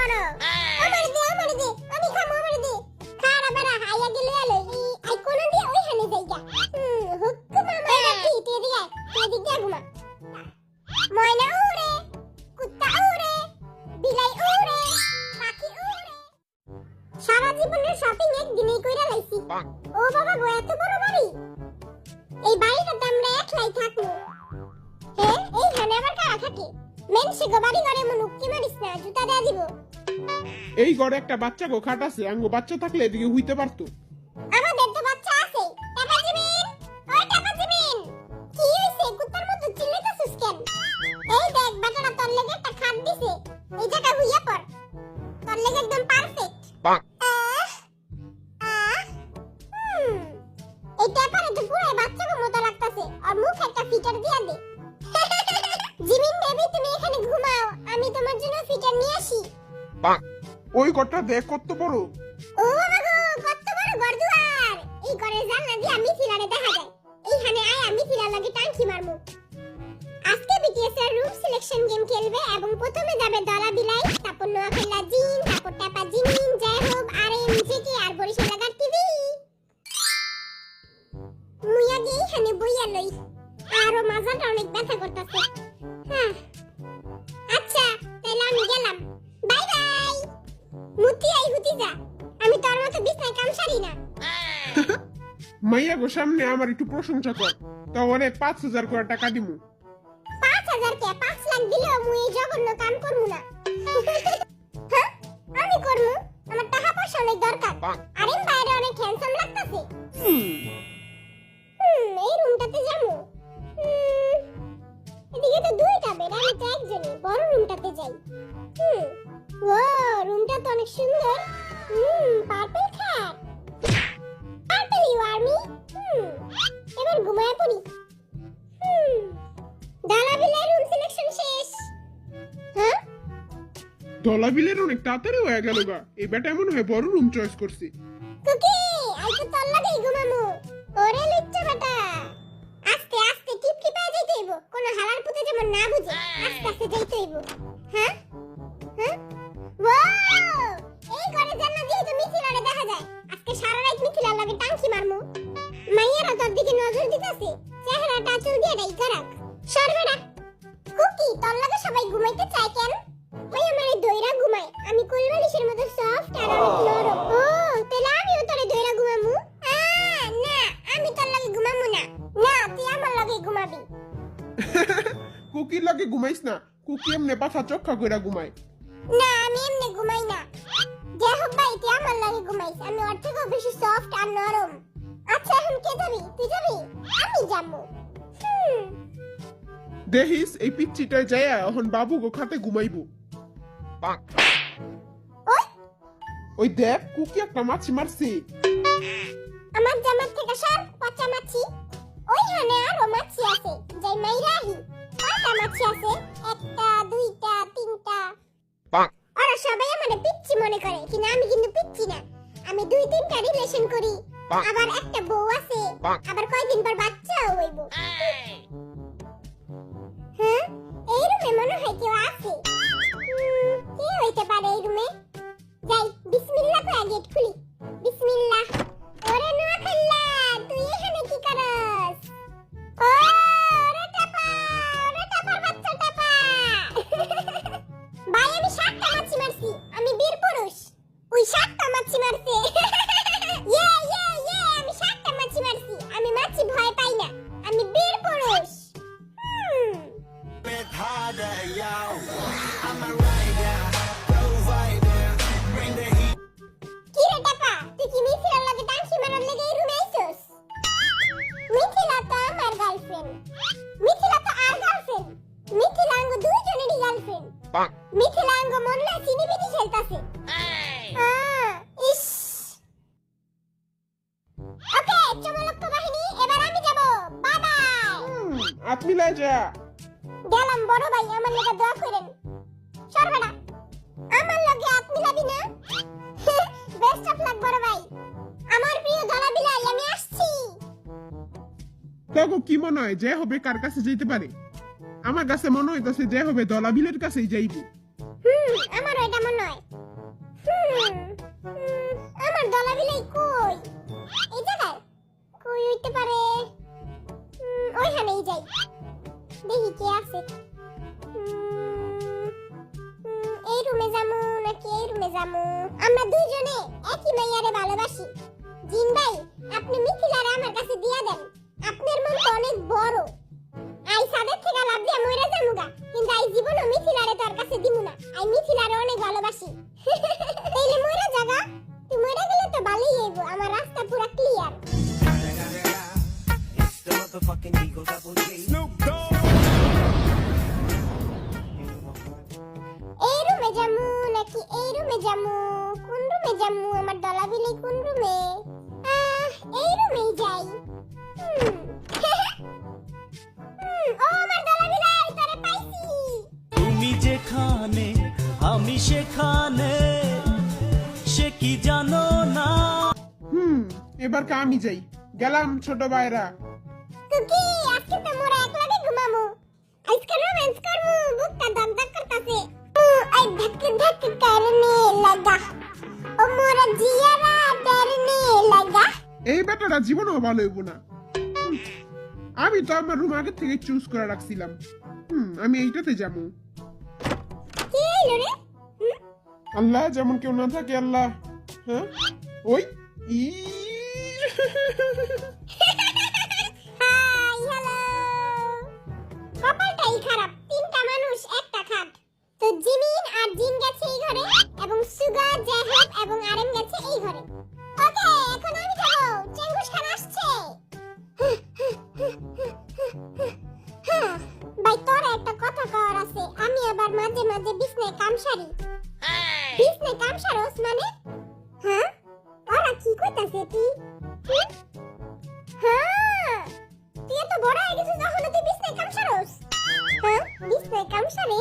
করো আমারে দে আমি খামো আমারে দে খাড়া বেড়া হাইয়া গেলে আলো আই কোন দিয়ে ওই হানে যাইগা হুক্কু মামা রাখি তে দিয়া ঘুমা ময়না উড়ে কুত্তা উড়ে বিলাই উড়ে পাখি উড়ে সারা জীবনের শপিং একদিনেই কইরা লাইছি ও বাবা গো এত বড় বাড়ি এই বাড়িটাতে আমরা একলাই থাকবো হ্যাঁ এই হানে আবার কারা থাকে মেনসে গো বাড়ি ঘরে মন উক্কি মারিস না জুতা দেয়া দিব এই ঘরে একটা বাচ্চা গো খাট আছে আঙ্গো বাচ্চা থাকলে এদিকে হইতে পারতো আমাদের তো বাচ্চা আছে টাকা জিমিন ওই টাকা জিমিন কি হইছে কুত্তার মতো চিল্লাইতাছিস কেন এই দেখ বাটাটা তোর লাগি একটা খাট দিছে এই জায়গা হইয়া পড় তোর লাগি একদম পারফেক্ট এই ট্যাপারে তো পুরো বাচ্চাকে মতো লাগতাছে আর মুখ একটা ফিটার দিয়া দে জিমিন বেবি তুমি এখানে ঘুমাও আমি তোমার জন্য ফিটার নিয়ে আসি ওই ঘরটা দেখ কত বড় ও বাবা গো কত বড় ঘরদুয়ার এই ঘরের জানলা দিয়ে আমি ফিলারে দেখা যায় এইখানে আয় আমি ফিলার লাগি টাঙ্কি মারমু আজকে বিটিএস এর রুম সিলেকশন গেম খেলবে এবং প্রথমে যাবে দলা বিলাই তারপর নোয়াখালী জিন তারপর টাপা জিমিন জয় হোক আরএম জেকে আর বরিশাল লাগার টিভি মুইয়া গেই এখানে বইয়া লই আরো মাজাটা অনেক ব্যথা করতেছে হ্যাঁ আচ্ছা তাহলে আমি গেলাম বাই বাই মুতি আই হুতি যা আমি তোর মতো বিছনায় কাম সারি না মাইয়া গো সামনে আমার একটু প্রশংসা কর তাহলে 5000 করে টাকা দিমু 5000 কে 5 লাখ দিলেও মুই এই জঘন্য কাম করমু না হ্যাঁ আমি করমু আমার টাকা পয়সা অনেক দরকার আরে বাইরে অনেক হ্যান্ডসাম লাগতাছে এই রুমটাতে যাবো এদিকে তো দুইটা বেড আমি তো একজনই বড় রুমটাতে যাই ও রুমটা তো অনেক সুন্দর পার্পল খাট পার্পল ইউ আর মি এবার ঘুমায় পড়ি ডালাবিলের রুম সিলেকশন শেষ হ্যাঁ দলাবিলের অনেক তাড়াতাড়ি হয়ে গেল গা এই বেটা এমন হয় বড় রুম চয়েস করছি কুকি আই তো তোর লাগেই ঘুমামু ওরে লুচ্চা বেটা আস্তে আস্তে টিপকি পায়ে যাইতে হইব কোন হালার পুতে যেমন না বুঝে আস্তে আস্তে যাইতে হইব হ্যাঁ হ্যাঁ ওয়াও এই ঘরে জান্নাত দিয়ে তো মিথিলারে দেখা যায় আজকে সারা রাত মিথিলার লাগে টাঙ্কি মারমু মাইয়ারা তোর দিকে নজর দিতাছে চেহারাটা চুল দিয়ে ডাইকা রাখ সরবেনা কুকি তোর লাগে সবাই ঘুমাইতে চায় কেন ওই আমারে দইরা ঘুমায় আমি কোলবালিশের মতো সফট আর অনেক নরম ও তাহলে আমিও তোরে দইরা ঘুমামু না আমি তোর লাগে ঘুমামু না না তুই আমার লাগে ঘুমাবি কুকির লাগে ঘুমাইস না কুকি এমনি পাছা চক্কা কইরা ঘুমায় না আমি এমনি ঘুমাই না যে হোক ভাই তুই আমার লাগে ঘুমাইস আমি ওর থেকেও বেশি সফট আর নরম আচ্ছা এখন কে যাবি তুই যাবি আমি যাবো দেখিস এই পিচ্চিটায় যায় এখন বাবু গো খাতে ঘুমাইবো ওই ওই দেখ কুকি একটা মাছি মারছে আমার জামার থেকে সর পচা মাছি ওইখানে আরো মাছি আছে যাই মাইরাহি কয়টা মাছি আছে একটা দুইটা তিনটা ওরা সবাই আমারে পিচ্চি মনে করে কিন্তু আমি কিন্তু পিচ্চি না আমি 2-3টা রিলেশন করি আবার একটা বউ আছে আবার কয়দিন পর বাচ্চাও হইব হ্যাঁ এই রুমে মনে হয় কেউ আছে কে হইতে পারে এই রুমে যাই বিসমিল্লাহ করে গেট খুলি বিসমিল্লাহ ওরে নোয়াখাল্লা তুই এখানে কি করস ও রে টাপার বাচ্চা টাপা ভাই আমি 7টা মাছি মারছি আমি বীর পুরুষ ওই 7টা মাছি মারছে ইয়ে আমি 7টা মাছি মারছি আমি মাছি ভয় পাই না আমি বীর পুরুষ কি রে টাপা তুই কি মিথিলার লাগে টাঙ্কি মারার লাগে এই রুমে আইছস মিথিলা তো আমার গার্লফ্রেন্ড মিথিলা তো আর গার্লফ্রেন্ড মিথিলা আঙ্গ দুইজনেরই গার্লফ্রেন্ড মিথিলা আঙ্গ মনলে চিনিবিনি খেলতাছে ইস ওকে চমলক্ষ বাহিনী এবার আমি যাব বাই বাই আপনি লাই যা গেলাম বড় ভাই আমার লাগা দোয়া করেন সরবেনা আমার লগে হাত মিলাবি না বেস্ট অফ লাক বড় ভাই আমার প্রিয় দলা বিলাই আমি আসছি তগো কি মনে হয় যে হবে কার কাছে যেতে পারে আমার কাছে মনে হইতাছে যে হবে দলাবিলের কাছেই যাইবো আমারও এটা মনে হয় আছে। এই রুমে যামু নাকি এই রুমে যামু? আমরা দুইজনে একই মাইয়ারে ভালোবাসি। জিন ভাই, আপনি মিথিলারে আমার কাছে দিয়া দেন। আপনার মন তো অনেক বড়। আই সাদের থেকে লাভ দিয়া মইরা যামুগা, কিন্তু আই জীবনও মিথিলারে তোর কাছে দিমু না। আই মিথিলারে অনেক ভালোবাসি। তাইলে মইরা জাগা, তুই মইরা গেলে তো ভালোই হইব, আমার রাস্তা পুরা clear. It's the motherfucking Eagle Double G. Snoop Dogg. এই রুমে যামু নাকি এই রুমে যামু? কোন রুমে যামু? আমার দলা বিলে কোন রুমে? এই রুমেই যাই। ও আমার দলা বিলাই, তোরে পাইছি। তুমি যেখানে আমি সেখানে, সে কি জানো না? এবার কা আমি যাই, গেলাম ছোট ভাইরা। কুকি, আজকে তো মোরা একলাগে ঘুমামু। আজকে রোম্যান্স করমু, বুকটা দগদগ করতাছে। আই ধক ধক করনে লাগা, ও মোরা জিয়ারা ডরনে লাগা। এই বেটাটা জীবনও ভালো হইব না। আমি তো আমার রুম আগে থেকে চুজ করে রাখছিলাম। আমি এইটাতে যাবো। কি হইলো রে? আল্লাহ, যেমন কেউ না থাকে আল্লাহ। হ্যাঁ, ওই ই হাই, হ্যালো। কপালটাই খারাপ, তিনটা মানুষ একটা খাট। তো জিমিন আর জিন গেছে এই ঘরে, এবং সুগা, জেহেব এবং আরেম গেছে এই ঘরে। ওকে, এখন আমি যাবো। চেঙ্গুস খান আসছে। ভাই, তোর একটা কথা কওয়ার আছে। আমি আবার মাঝে মাঝে বিছনায় কামসারি। বিছনায় কামসারস মানে? হ্যাঁ, ওরা কি কইতাছে তুই? হ্যাঁ, তুই এত বড় হয়ে গেছিস যখন তুই বিছনায় কামসারস? হ্যাঁ, বিছনায় কামসারে?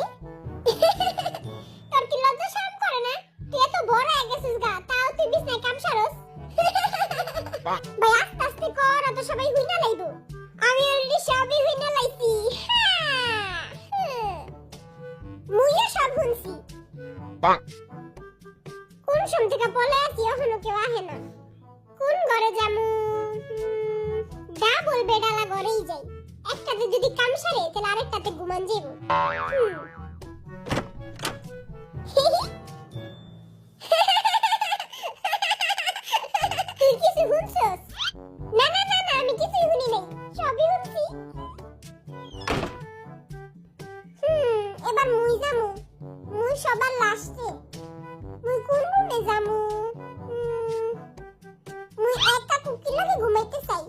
তোর কি লজ্জা শরম করে না? তুই এত বড় হয়ে গেছিস গা, তাও তুই বিছনায় কামসারস? ভাই, আস্তে আস্তে কর, তো সবাই হুইনা লাইবো। আমি অলরেডি সবই হুইনা লাইছি। মুইও সব হুনছি। কোন সম থেকে পলে আসি, এখনো কেউ আহে না। কোন ঘরে যামু? ডাবল বেডালা ঘরেই যাই। একটাতে যদি কাম সারে, তাহলে আরেকটাতে ঘুমান যাইব। তুই কিছু শুনছস? না না না না, আমি কিছুই শুনি নাই, সবই শুনছি। এবার মুই যামু। মুই সবার লাস্টে। মুই কোন রুমে যামু? মুই একা কুকির লাগে ঘুমাইতে চাই।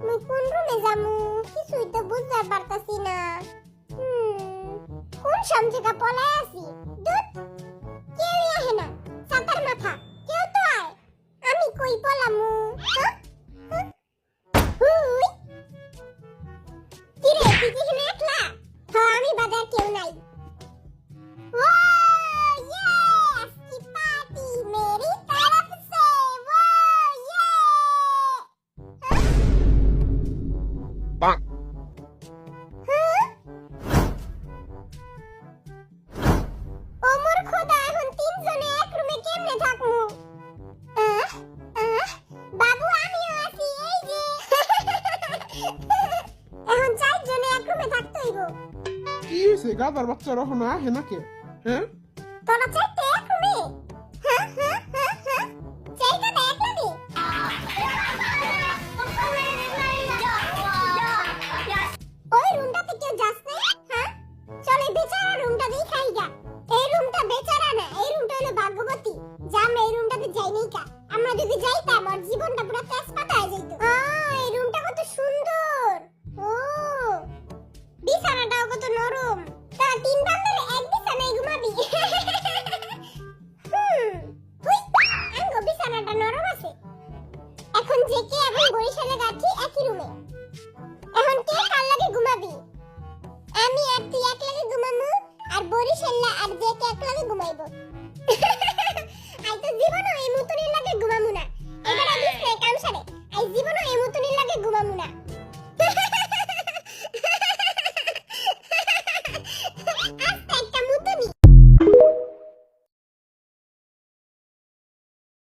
মুই কোন রুমে যামু? কিছুই তো বুঝতে পারতাছি না। কোন সমঝেকা পলায় আছি? দুধ, কেউই আহে না। ছাতার মাথা, কেউ তো আয়। আমি কই পলামু? হুই, কিরে, তুই কি এখানে একলা? হ্যাঁ, আমি বাদে আর কেউ নাই। वो यस की पार्टी मेरी तरफ से वो ये ওমর খোদা, এখন তিনজনে এক রুমে কেমনে থাকমু? বাবু, আমিও আছি, এই যে। এখন চারজনে এক রুমে থাকতে হইব। কি হয়েছে? গাদার বাচ্চারা এখনো আহে নাকি? হ্যাঁ, তোরা চাইতে এক রুমে? চাইতে না এক রুমে? ওই রুমটাতে কেউ যাস নাই? হ্যাঁ, চল এই বেচারা রুমটা দিয়ে খাই গা। এই রুমটা বেচারা না, এই রুমটা হলো ভাগ্যবতী। যা, আমরা এই রুমটাতে যাই নাই কা। আমরা যদি যাইতাম, আমার জীবনটা পুরো তেজপাতা হয়ে যেত। এই রুমটা কত সুন্দর। ও, বিছানাটাও কত নরম। তা তিন বান্ধবী এক বিছানায় ঘুমাবি? হুই, আঙ্গো বিছানাটা নরম আছে। এখন যে কে এবং বরিশালে গাঠি একই রুমে। এখন কে কার লাগে ঘুমাবি? আমি আর তুই এক লাগে ঘুমামু, আর বরিশাল্লা আর যে কে এক লাগে ঘুমাইবো। আই তো জীবনও